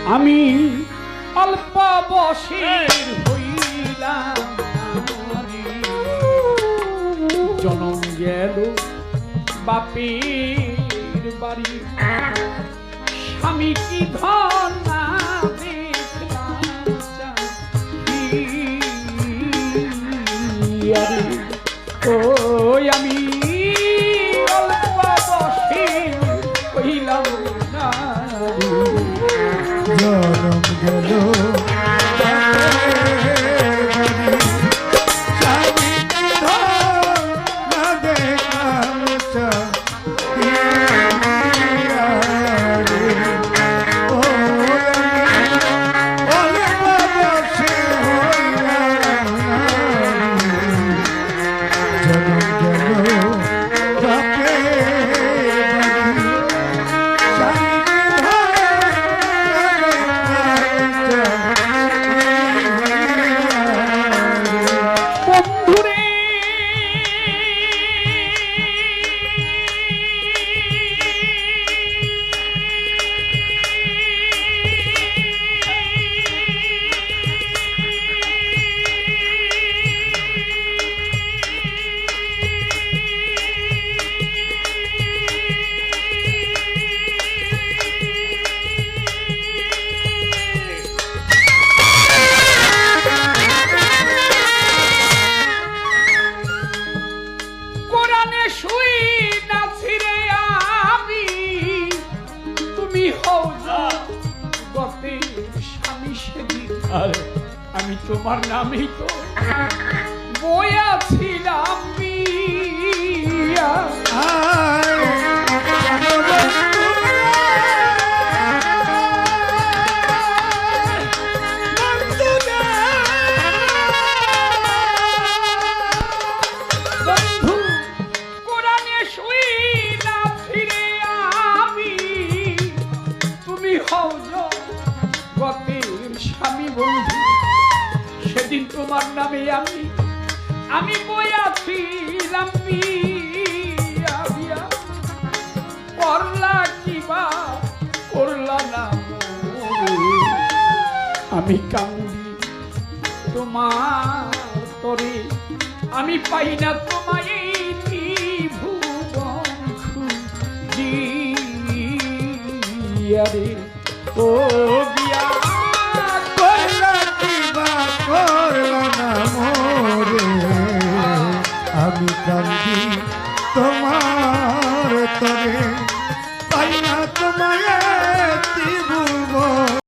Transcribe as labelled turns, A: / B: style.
A: আমি অল্প বয়সের হইলাম জনম গেল বাপের বাড়ি স্বামী কি ধন না ওই আমি অল্প বয়সে হইলাম না
B: জনম গেল
A: আমি তোমার নামেই তো বইয়াছিলাম বন্ধু কোরআনে শুই না ফিরে আমি তুমি হও গতির স্বামী বন্ধু সেদিন তোমার নামে আমি বইয়াছিলাম করলা কিবা করলা না আমি কামড়ি তোমার তরে আমি পাই না তোমায় ভুবন খুঁজিয়ারে ও বিয়া
B: করলা কিবা করলা না মোরে আমি